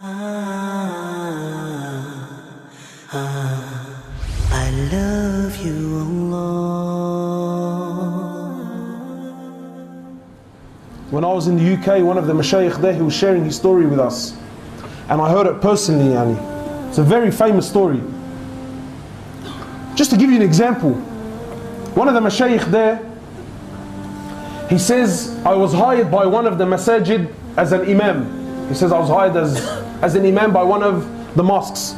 I love you, Allah. When I was in the UK, one of the mashayikh there, he was sharing his story with us. And I heard it personally, yani. It's a very famous story. Just to give you an example, one of the mashayikh there, he says, I was hired by one of the masajid as an imam. He says, I was hired as an imam by one of the mosques.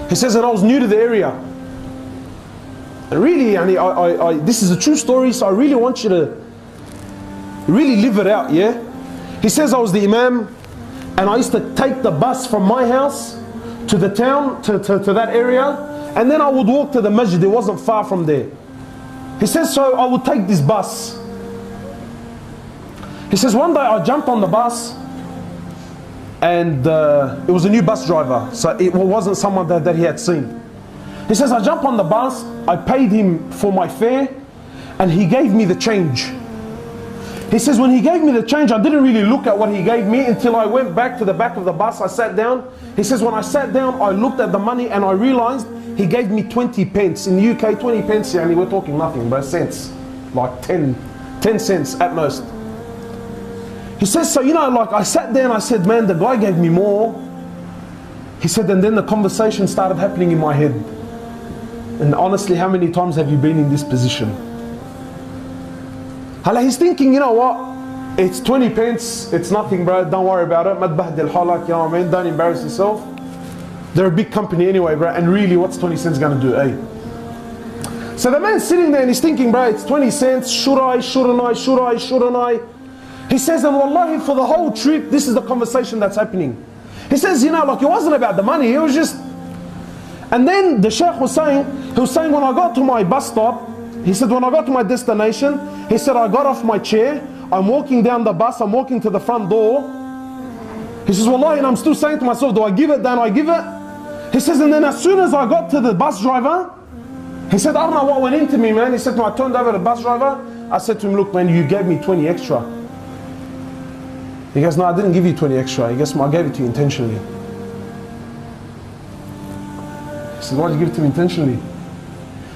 He says, and I was new to the area. And really, this is a true story, so I really want you to really live it out, yeah? He says, I was the imam, and I used to take the bus from my house to the town, to that area, and then I would walk to the masjid. It wasn't far from there. He says, so I would take this bus. He says, one day I jumped on the bus, and it was a new bus driver, so it wasn't someone that he had seen. He says, I jumped on the bus, I paid him for my fare, and he gave me the change. He says, when he gave me the change, I didn't really look at what he gave me until I went back to the back of the bus. I sat down. He says, when I sat down, I looked at the money and I realized he gave me 20 pence. In the UK, 20 pence, yeah, we're talking nothing, but cents, like 10 cents at most. He says, so like I sat there and I said, man, the guy gave me more. He said, and then the conversation started happening in my head. And honestly, how many times have you been in this position? He's thinking, you know what? It's 20 pence, it's nothing, bro, don't worry about it. Madbahdil halak, you know what I mean? Don't embarrass yourself. They're a big company anyway, bro, and really, what's 20 cents gonna do, eh? So the man's sitting there and he's thinking, bro, it's 20 cents, should I, shouldn't I, should I, shouldn't I? He says, and wallahi, for the whole trip, this is the conversation that's happening. He says, like it wasn't about the money, it was just... And then the Shaykh was saying, when I got to my bus stop, he said, when I got to my destination, he said, I got off my chair, I'm walking down the bus, I'm walking to the front door. He says, wallahi, and I'm still saying to myself, do I give it, don't I give it? He says, and then as soon as I got to the bus driver, he said, I don't know what went into me, man. He said, when I turned over to the bus driver, I said to him, look, man, you gave me 20 extra. He goes, no, I didn't give you 20 extra. He goes, I gave it to you intentionally. He said, why did you give it to me intentionally?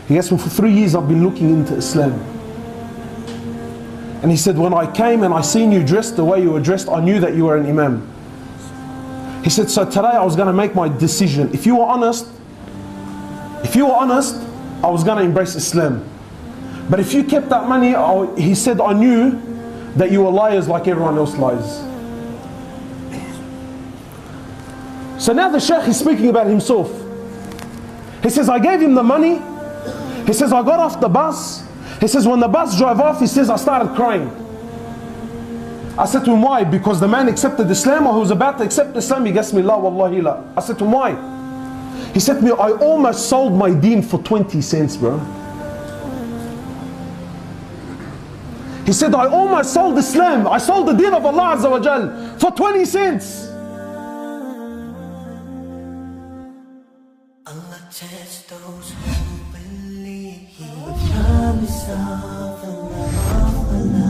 He goes, well, for 3 years I've been looking into Islam. And he said, when I came and I seen you dressed the way you were dressed, I knew that you were an imam. He said, so today I was going to make my decision. If you were honest, I was going to embrace Islam. But if you kept that money, he said, I knew that you were liars like everyone else lies. So now the Shaykh is speaking about himself. He says, I gave him the money. He says, I got off the bus. He says, when the bus drove off, he says, I started crying. I said to him, why? Because the man accepted Islam, or he was about to accept Islam. He gets me, la wallahi la. I said to him, why? He said to me, I almost sold my deen for 20 cents, bro. He said, I almost sold Islam. I sold the deen of Allah Azza wa Jal for 20 cents. Allah tests those who believe. The promise of Allah.